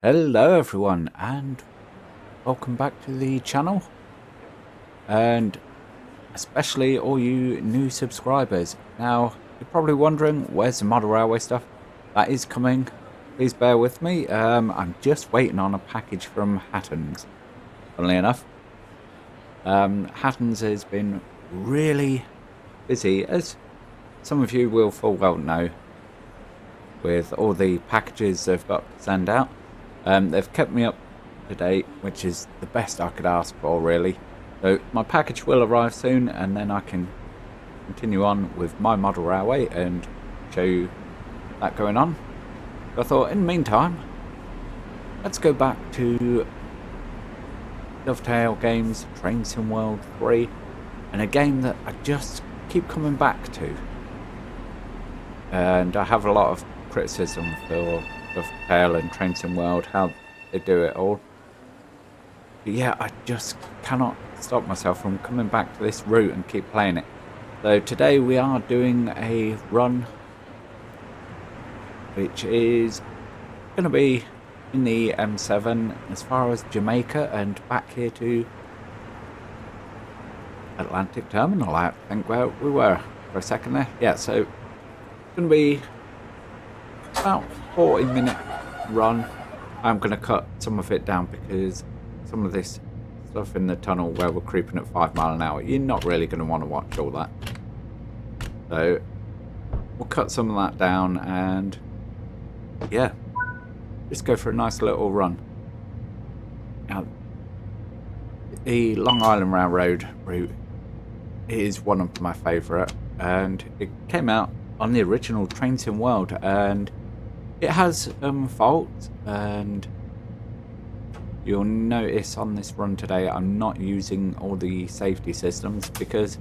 Hello everyone and welcome back to the channel, and especially all you new subscribers. Now you're probably wondering, where's the model railway stuff? That is coming, please bear with me. I'm just waiting on a package from Hatton's, funnily enough. Hatton's has been really busy, as some of you will full well know, with all the packages they've got to send out. They've kept me up to date, which is the best I could ask for, really. So my package will arrive soon, and then I can continue on with my model railway and show you that going on. So I thought, in the meantime, let's go back to Dovetail Games Train Sim World 3, and a game that I just keep coming back to. And I have a lot of criticism for Dovetail and Train Sim World, how they do it all. But yeah, I just cannot stop myself from coming back to this route and keep playing it. So today we are doing a run which is going to be in the M7 as far as Jamaica and back here to Atlantic Terminal, I think, where we were for a second there. Yeah, so it's going to be about 40-minute run. I'm going to cut some of it down because some of this stuff in the tunnel where we're creeping at 5 miles an hour, you're not really going to want to watch all that. So we'll cut some of that down and yeah, just go for a nice little run. Now, the Long Island Railroad route is one of my favourite, and it came out on the original Train Sim World, and it has faults, and you'll notice on this run today I'm not using all the safety systems because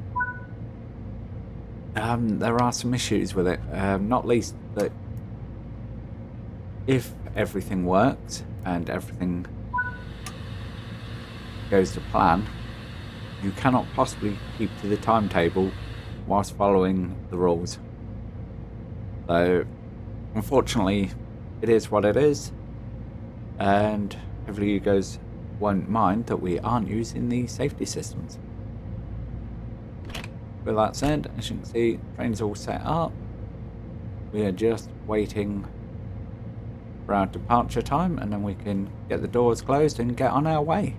there are some issues with it, not least that if everything works and everything goes to plan, you cannot possibly keep to the timetable whilst following the rules. So unfortunately it is what it is, and hopefully you guys won't mind that we aren't using the safety systems. With that said, as you can see, train's all set up. We are just waiting for our departure time, and then we can get the doors closed and get on our way.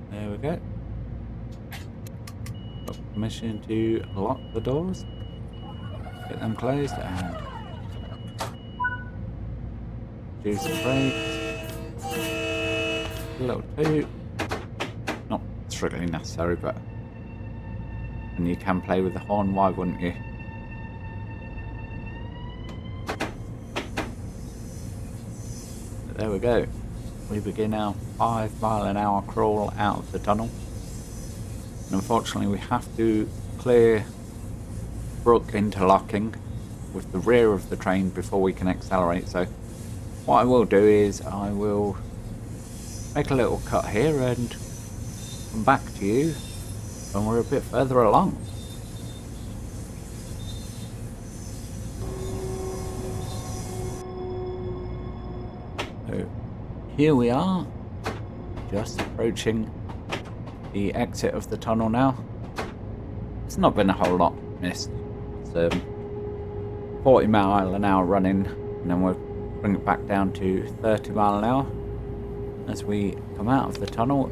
There we go. Got permission to lock the doors, get them closed, and do some brakes. A little toot. Not strictly necessary, but and you can play with the horn, why wouldn't you? But there we go. We begin our 5 mile an hour crawl out of the tunnel. And unfortunately we have to clear brook interlocking with the rear of the train before we can accelerate. So what I will do is I will make a little cut here and come back to you when we're a bit further along. So here we are, just approaching the exit of the tunnel now. It's not been a whole lot missed. It's 40 mile an hour running, and then we'll bring it back down to 30 mile an hour as we come out of the tunnel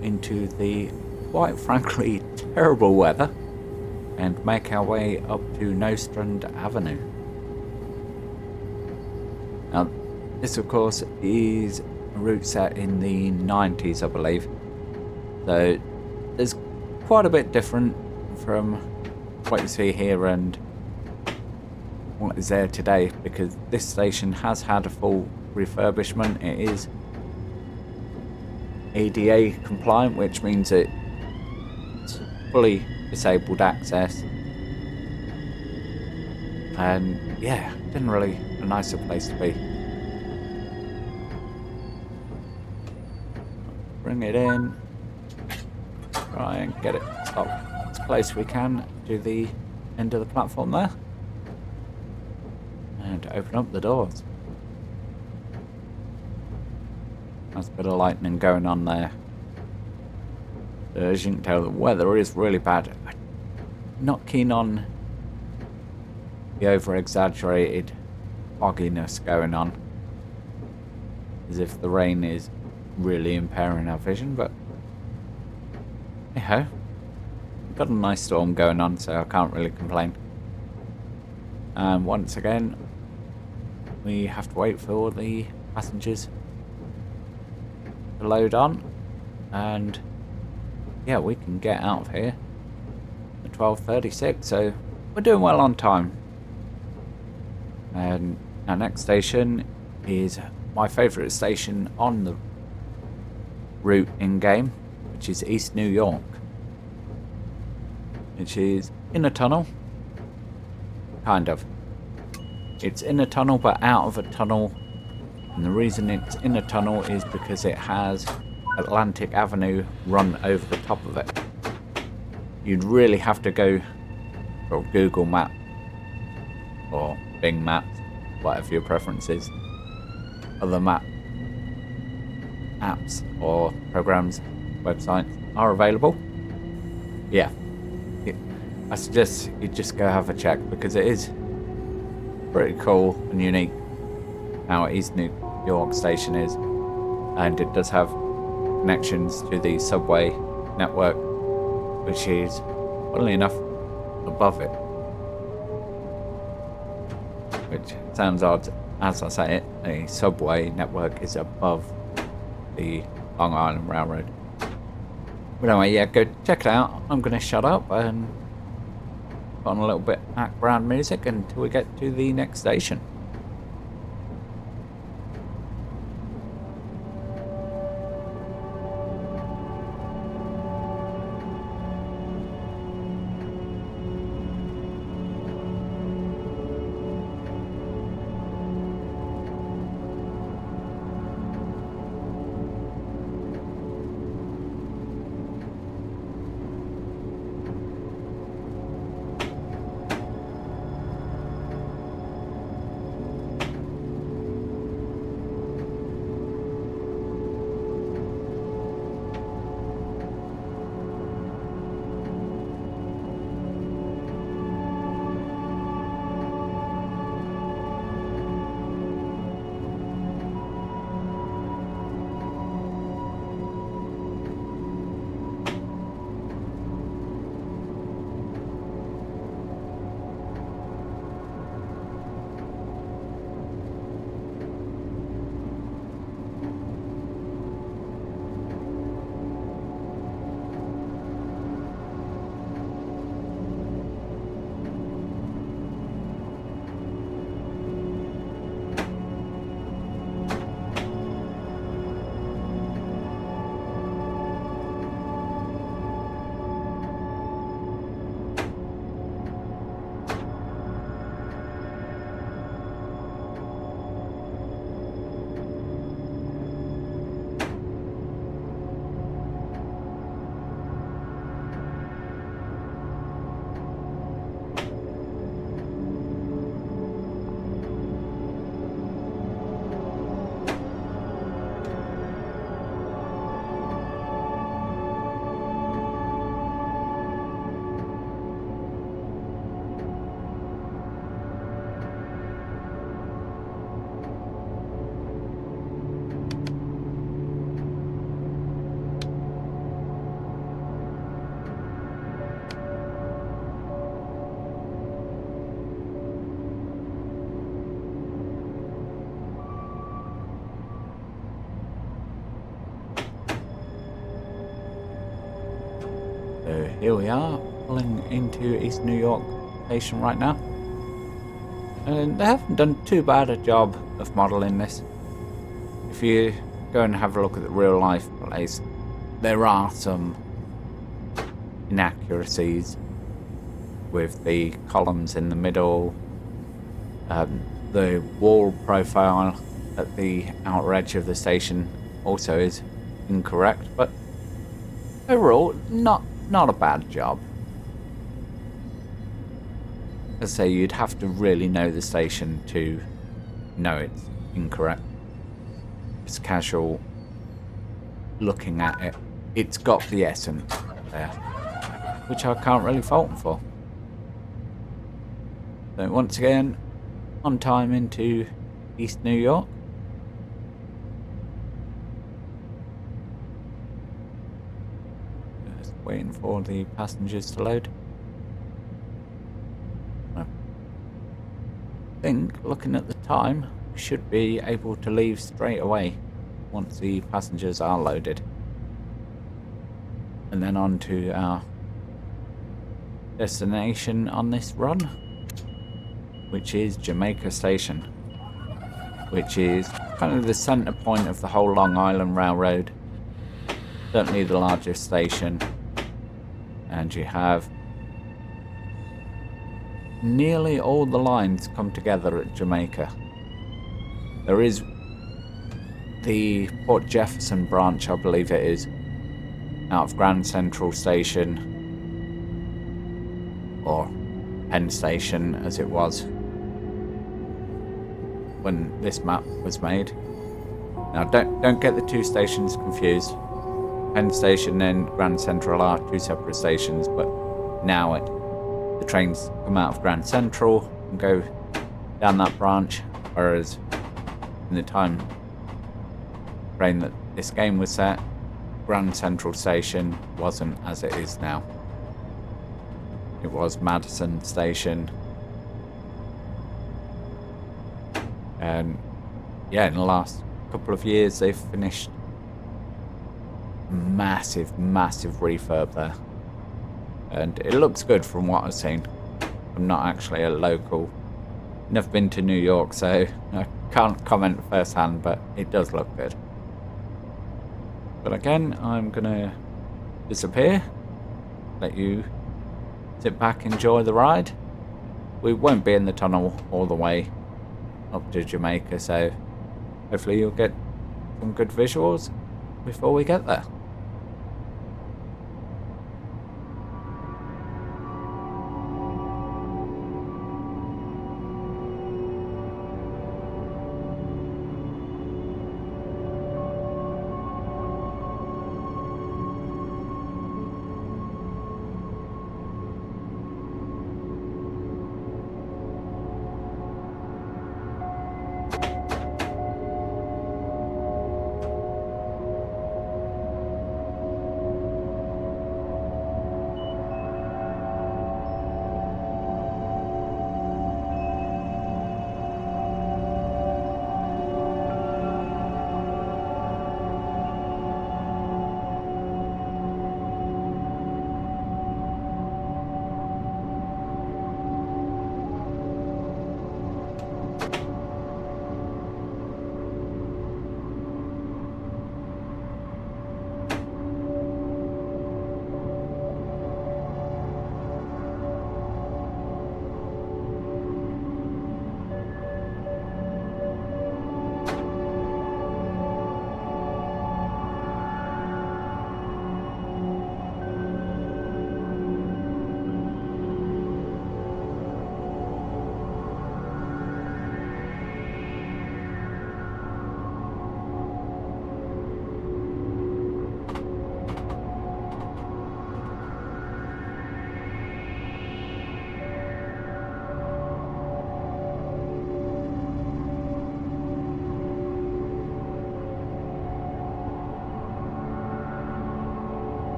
into the, quite frankly, terrible weather, and make our way up to Nostrand Avenue. Now, this of course is a route set in the 90s, I believe, so there's quite a bit different from what you see here and what is there today, because this station has had a full refurbishment. It is ADA compliant, which means it's fully disabled access, and yeah, generally a nicer place to be. bring it in. Try and get it stopped as close as we can to the end of the platform there. And open up the doors. There's a bit of lightning going on there. As you can tell, the weather is really bad. I'm not keen on the over-exaggerated fogginess going on, as if the rain is really impairing our vision, but hey-ho. We've got a nice storm going on, so I can't really complain. And once again, we have to wait for the passengers to load on, and yeah, we can get out of here at 12:36, so we're doing well on time. And our next station is my favourite station on the route in-game, which is East New York, which is in a tunnel, kind of. It's in a tunnel but out of a tunnel, and the reason it's in a tunnel is because it has Atlantic Avenue run over the top of it. You'd really have to go for Google Maps or Bing Maps, whatever your preference is. Other map apps or programs, websites are available. Yeah, I suggest you just go have a check, because it is pretty cool and unique how East New York station is, and it does have connections to the subway network, which is, funnily enough, above it. Which sounds odd as I say it. A subway network is above the Long Island Railroad. But anyway, yeah, go check it out. I'm going to shut up and put on a little bit of background music until we get to the next station. So here we are, pulling into East New York Station right now. And they haven't done too bad a job of modelling this. If you go and have a look at the real life place, there are some inaccuracies with the columns in the middle. The wall profile at the outer edge of the station also is incorrect, but overall, not a bad job. As I say, you'd have to really know the station to know it's incorrect. It's casual looking at it. It's got the essence there, which I can't really fault them for. So once again, on time into East New York. Just waiting for the passengers to load. I think, looking at the time, we should be able to leave straight away once the passengers are loaded. And then on to our destination on this run, which is Jamaica Station, which is kind of the center point of the whole Long Island Railroad. Certainly the largest station. And you have nearly all the lines come together at Jamaica. There is the Port Jefferson branch, I believe it is, out of Grand Central Station, or Penn Station as it was when this map was made. Now don't get the two stations confused. Penn Station and Grand Central are two separate stations, but now the trains come out of Grand Central and go down that branch, whereas in the time frame that this game was set, Grand Central Station wasn't as it is now. It was Madison Station. And yeah, in the last couple of years they've finished massive refurb there. And it looks good from what I've seen. I'm not actually a local. Never been to New York, so I can't comment firsthand, but it does look good. But again, I'm gonna disappear, let you sit back, enjoy the ride. We won't be in the tunnel all the way up to Jamaica, so hopefully you'll get some good visuals before we get there.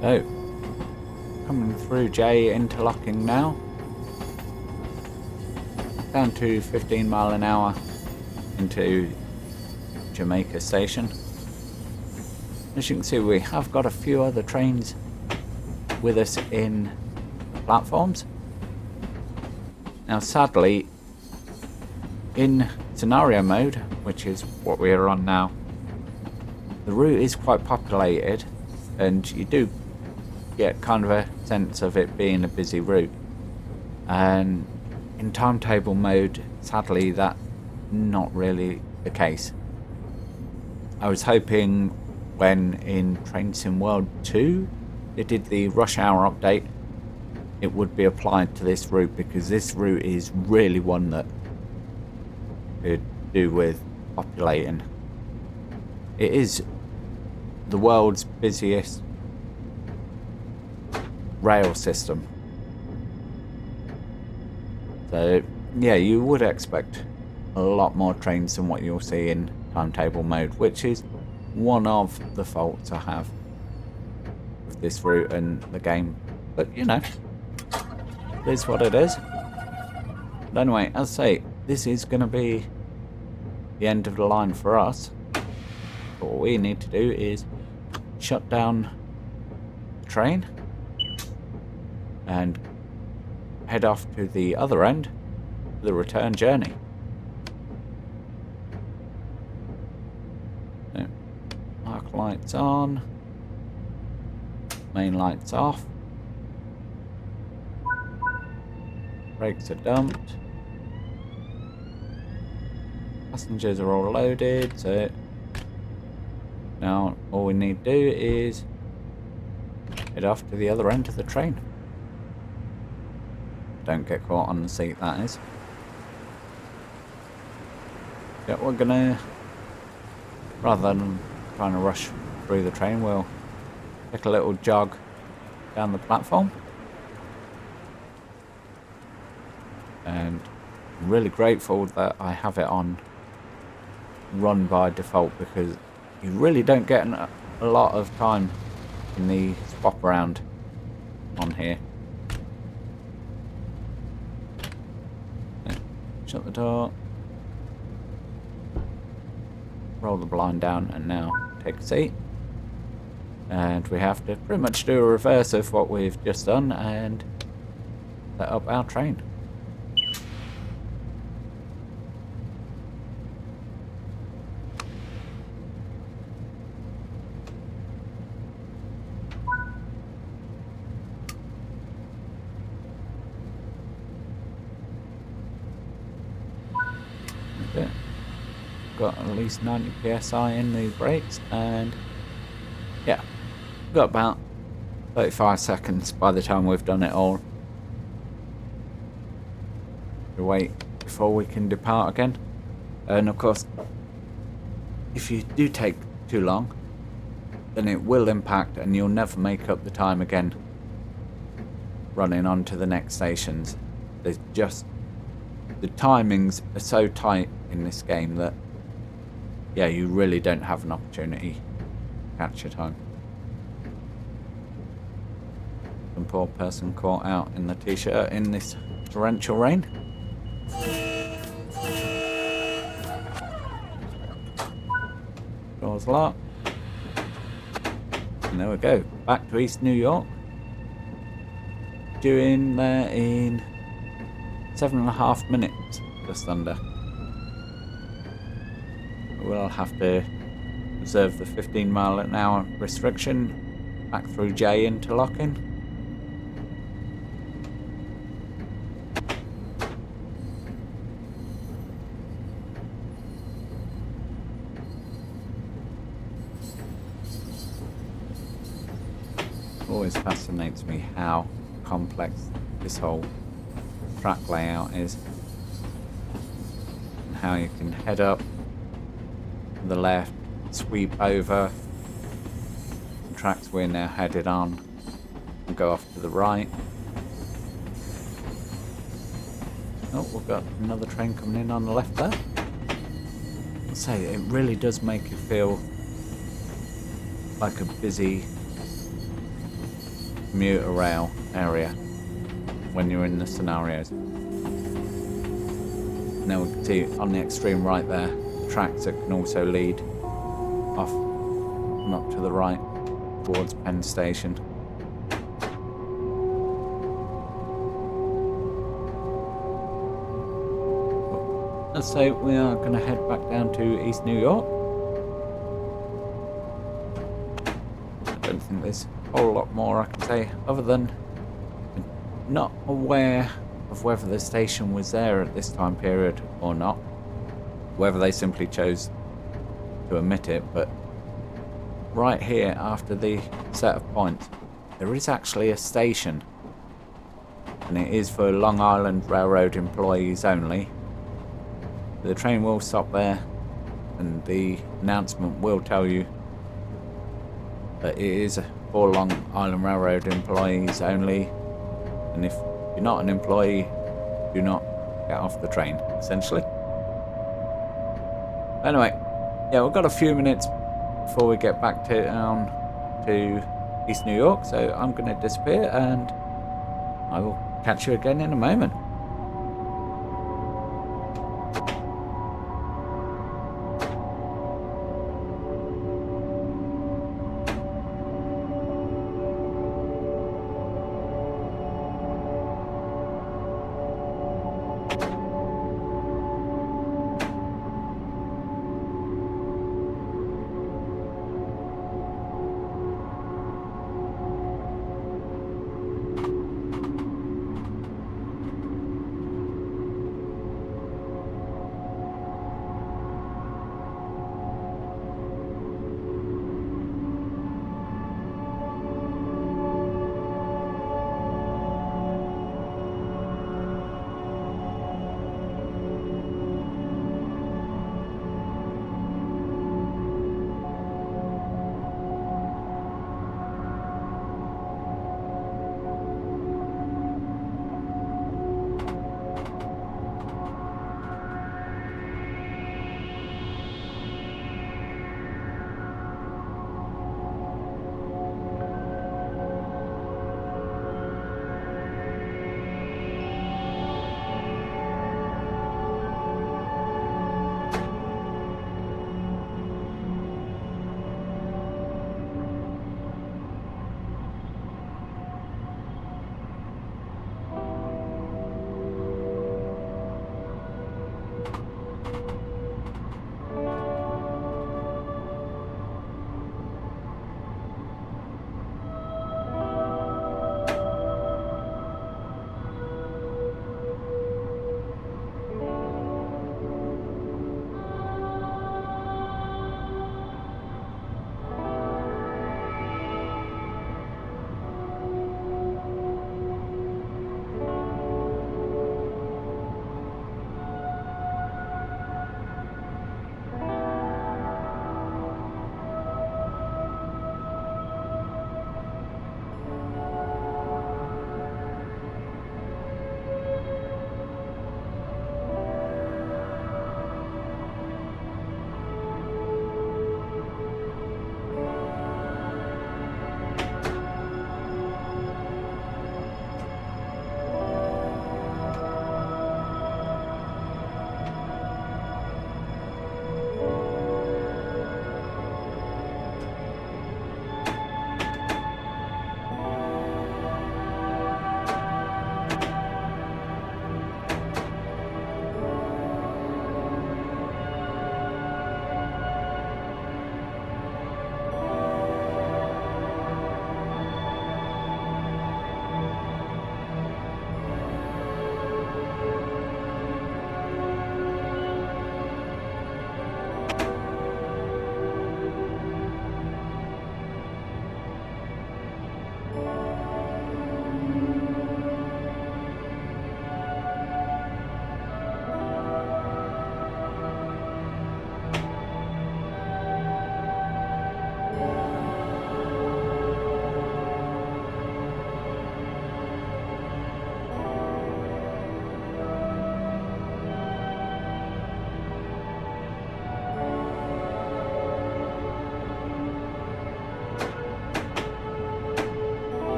So, coming through J interlocking now. Down to 15 mile an hour into Jamaica Station. As you can see, we have got a few other trains with us in platforms. Now sadly, in scenario mode, which is what we are on now, the route is quite populated and you do get kind of a sense of it being a busy route. And in timetable mode, sadly, that's not really the case. I was hoping when in Train Sim World 2 they did the rush hour update, it would be applied to this route, because this route is really one that could do with populating. It is the world's busiest rail system. So yeah, you would expect a lot more trains than what you'll see in timetable mode, which is one of the faults I have with this route and the game. But you know, it is what it is. But anyway, as I say, this is going to be the end of the line for us. What we need to do is shut down the train and head off to the other end for the return journey. So, arc lights on, main lights off, brakes are dumped, passengers are all loaded, so now all we need to do is head off to the other end of the train. Don't get caught on the seat, that is. Yeah, we're gonna, rather than trying to rush through the train, we'll take a little jog down the platform. And I'm really grateful that I have it on run by default, because you really don't get a lot of time in the swap around on here. Shut the door, roll the blind down, and now take a seat. And we have to pretty much do a reverse of what we've just done and set up our train. Got at least 90 psi in the brakes, and yeah, got about 35 seconds by the time we've done it all to wait before we can depart again. And of course, if you do take too long, then it will impact and you'll never make up the time again running on to the next stations. There's just, the timings are so tight in this game that yeah, you really don't have an opportunity to catch your time. Some poor person caught out in the t-shirt in this torrential rain. Doors locked. And there we go, back to East New York. Due in there in 7.5 minutes, just under. We'll have to observe the 15 mile an hour restriction back through J interlocking. Always fascinates me how complex this whole track layout is, and how you can head up to the left, sweep over the tracks we're now headed on, and go off to the right. Oh, we've got another train coming in on the left there. I'll say, it really does make you feel like a busy commuter rail area when you're in the scenarios. Now we can see on the extreme right there, the tracks that can also lead off and up to the right towards Penn Station. So we are going to head back down to East New York. I don't think there's a whole lot more I can say other than I'm not aware of whether the station was there at this time period or not, whether they simply chose to omit it, but right here after the set of points there is actually a station, and it is for Long Island Railroad employees only. The train will stop there, and the announcement will tell you that it is for Long Island Railroad employees only, and if you're not an employee, do not get off the train, essentially. Anyway, yeah, we've got a few minutes before we get back down to East New York, so I'm going to disappear, and I will catch you again in a moment.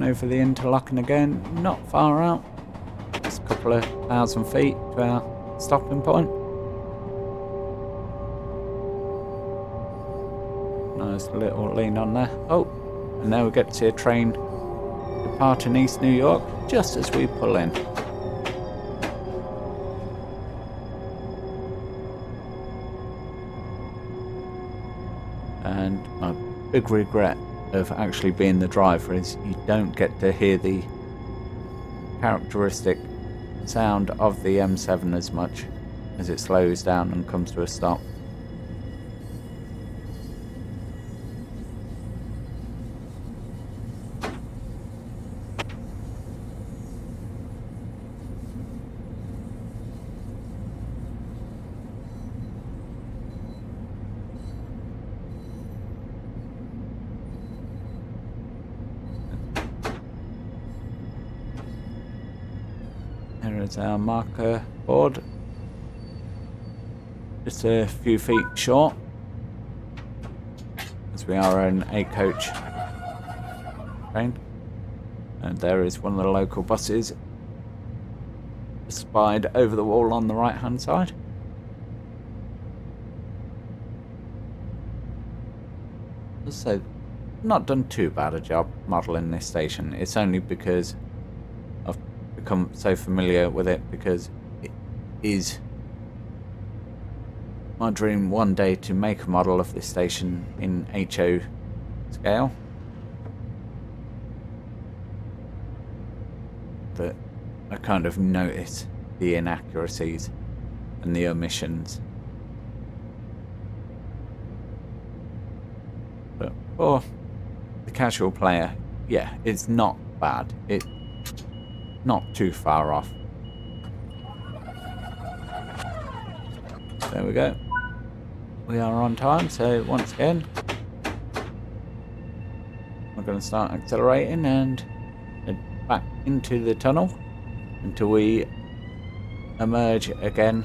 over the interlocking again, not far out, just a couple of 1,000 feet to our stopping point. Nice little lean on there. Oh, and now we get to see a train departing East New York just as we pull in. And my big regret of actually being the driver is you don't get to hear the characteristic sound of the M7 as much as it slows down and comes to a stop. Here is our marker board, just a few feet short, as we are an 8-coach train. And there is one of the local buses spied over the wall on the right hand side. So, not done too bad a job modelling this station. It's only because I've become so familiar with it, because it is my dream one day to make a model of this station in HO scale. That I kind of notice the inaccuracies and the omissions. But for the casual player, yeah, it's not bad. It's not too far off. There we go. We are on time, so once again, we're going to start accelerating and head back into the tunnel until we emerge again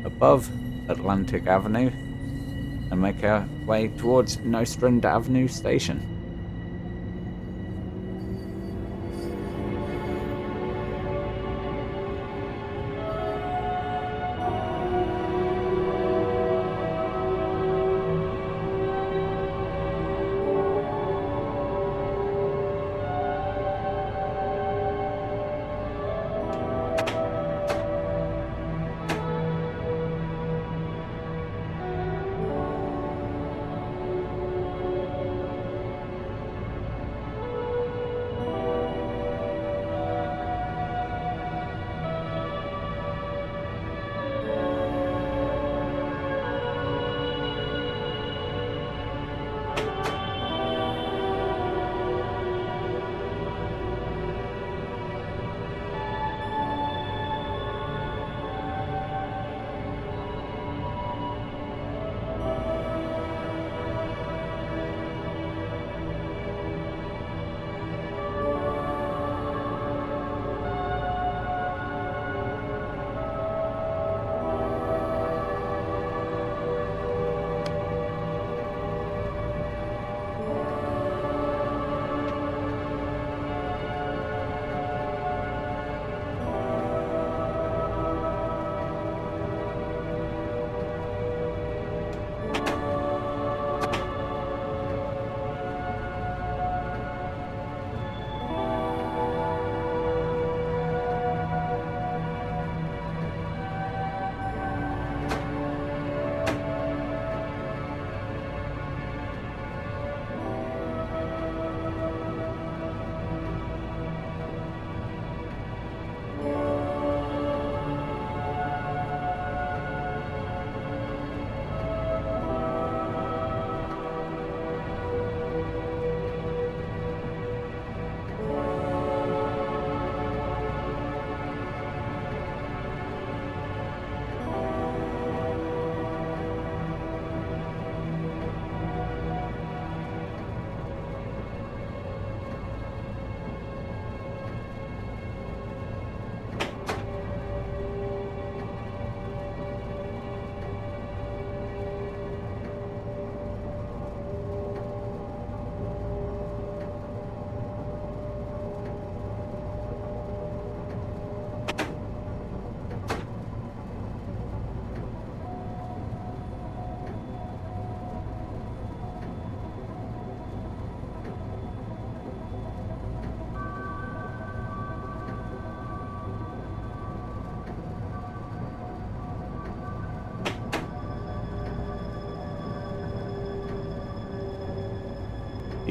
above Atlantic Avenue and make our way towards Nostrand Avenue Station.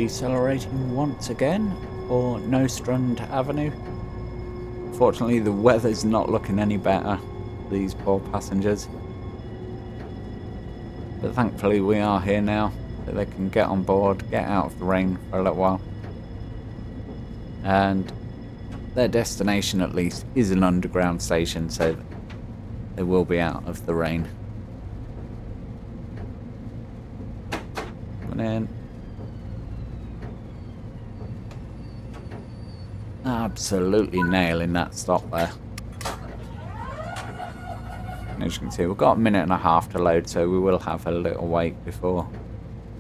Decelerating once again for Nostrand Avenue. Unfortunately, the weather's not looking any better for these poor passengers. But thankfully we are here now, so they can get on board, get out of the rain for a little while. And their destination at least is an underground station, so they will be out of the rain. Coming in. Absolutely nailing that stop there. And as you can see, we've got a minute and a half to load, so we will have a little wait before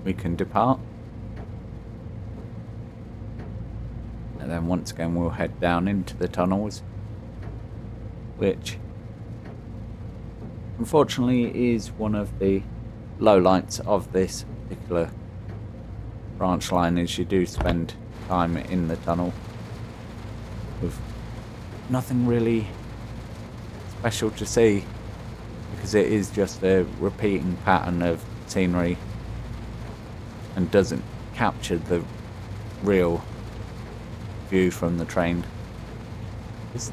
we can depart. And then once again we'll head down into the tunnels, which unfortunately is one of the lowlights of this particular branch line, is you do spend time in the tunnel with nothing really special to see, because it is just a repeating pattern of scenery and doesn't capture the real view from the train.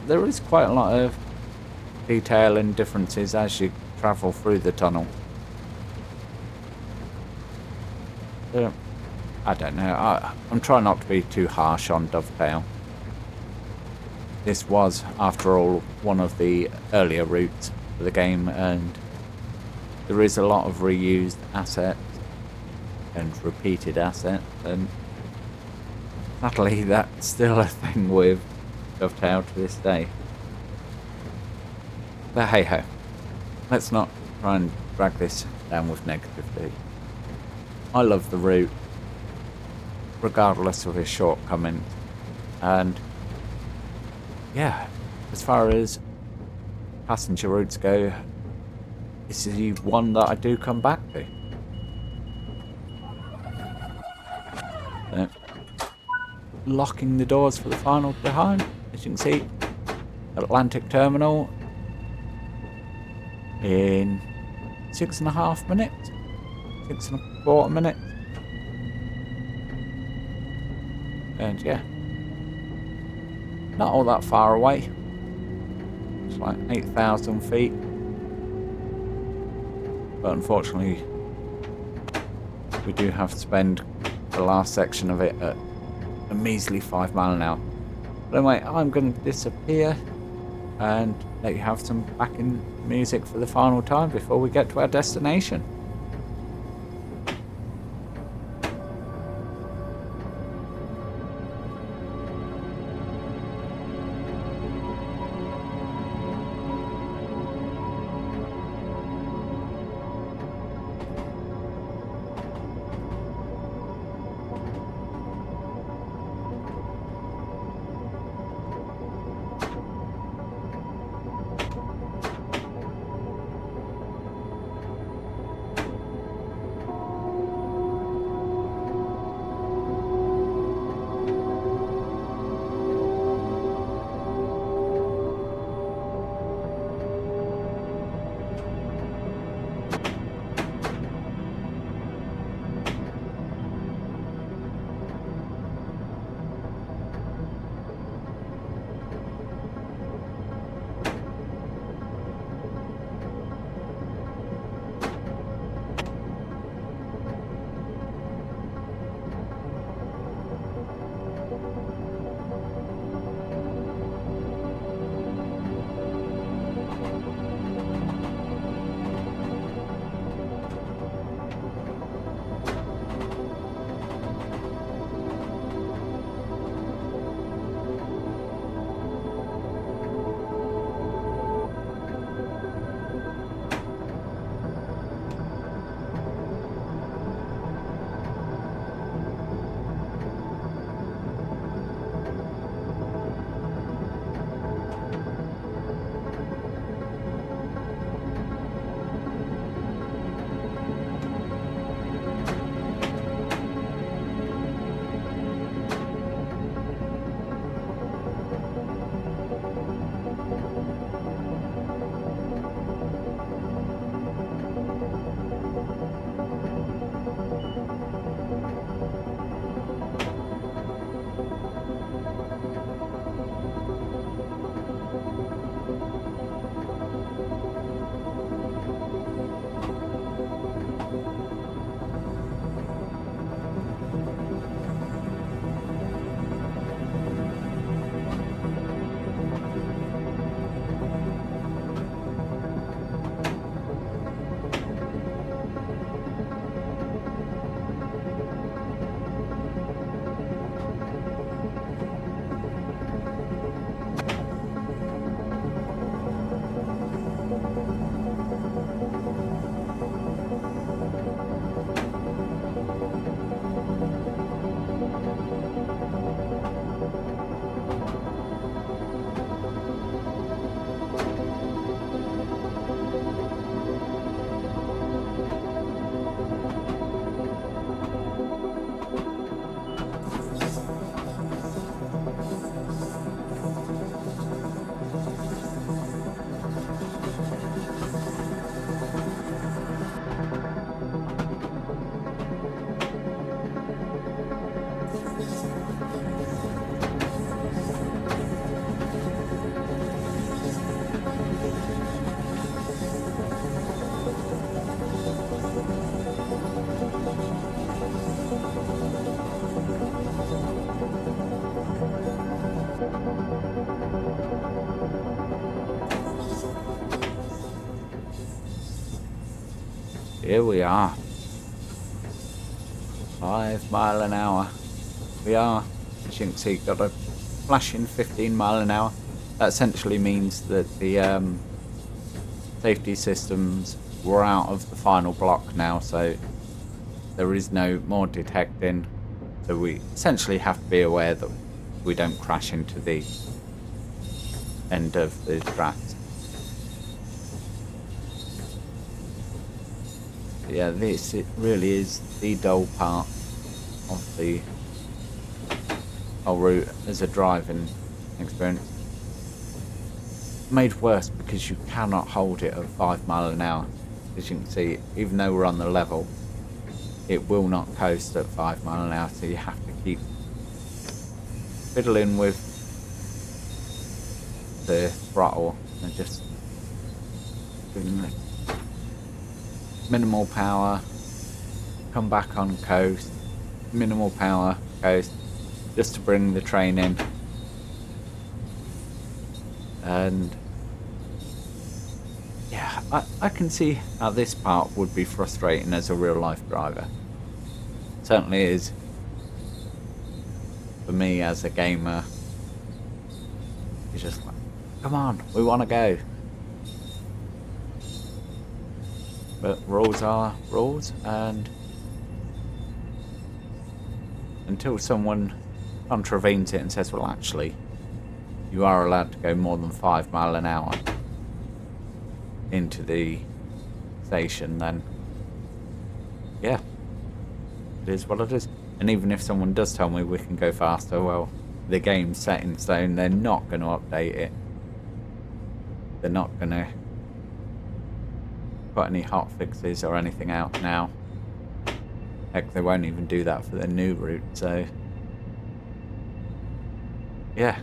There is quite a lot of detail and differences as you travel through the tunnel. I don't know, I'm trying not to be too harsh on Dovetail. This was, after all, one of the earlier routes for the game, and there is a lot of reused assets and repeated assets, and sadly that's still a thing with Dovetail to this day. But hey ho, let's not try and drag this down with negativity. I love the route, regardless of its shortcomings, and yeah, as far as passenger routes go, this is the one that I do come back to. Locking the doors for the final time, as you can see, Atlantic Terminal in 6.5 minutes, 6.25 minutes, and yeah, not all that far away. It's like 8,000 feet, but unfortunately we do have to spend the last section of it at a measly 5 miles an hour. But anyway, I'm going to disappear and let you have some backing music for the final time before we get to our destination. Here we are. 5 mile an hour. We are, as you can see, got a flashing 15 mile an hour. That essentially means that the safety systems were out of the final block now, so there is no more detecting. So we essentially have to be aware that we don't crash into the end of the tracks. But yeah, it really is the dull part of the whole route as a driving experience. Made worse because you cannot hold it at 5 mile an hour. As you can see, even though we're on the level, it will not coast at 5 mile an hour, so you have to keep fiddling with the throttle and just doing minimal power, come back on coast, minimal power, coast, just to bring the train in. And yeah, I can see how this part would be frustrating as a real life driver. It certainly is for me as a gamer. It's just like, come on, we want to go. But rules are rules, and until someone contravenes it and says, well, actually, you are allowed to go more than 5 mile an hour into the station, then yeah, it is what it is. And even if someone does tell me we can go faster, well, the game's set in stone. They're not going to update it. They're not going to put any hot fixes or anything out now. Heck, they won't even do that for the new route, so yeah,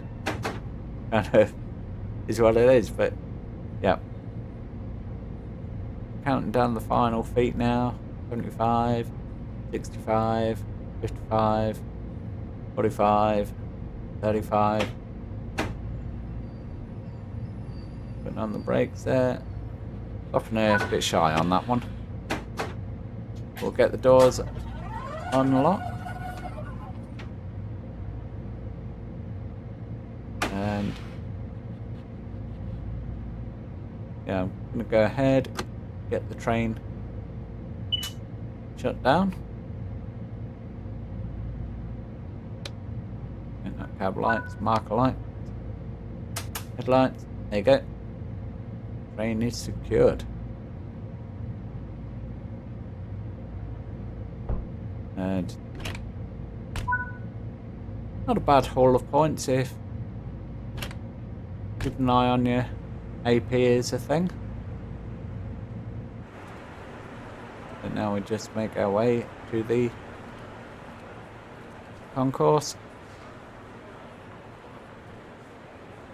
kind of is what it is. But yeah, counting down the final feet now. 75, 65, 55, 45, 35. Putting on the brakes there. Stopping a bit shy on that one. We'll get the doors unlocked. And yeah, I'm going to go ahead, get the train shut down. And that cab lights, marker light, headlights. There you go. Train is secured. And not a bad haul of points if keep an eye on your AP is a thing. But now we just make our way to the concourse.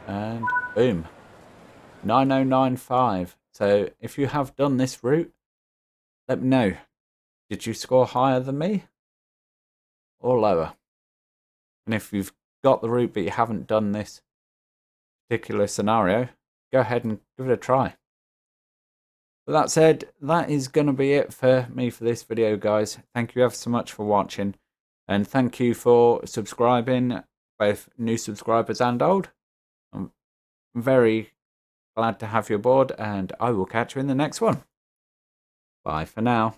And boom. 9095. So if you have done this route, let me know. Did you score higher than me or lower? And if you've got the route but you haven't done this particular scenario, go ahead and give it a try. With that said, that is going to be it for me for this video, guys. Thank you ever so much for watching, and thank you for subscribing, both new subscribers and old. I'm very glad to have you aboard, and I will catch you in the next one. Bye for now.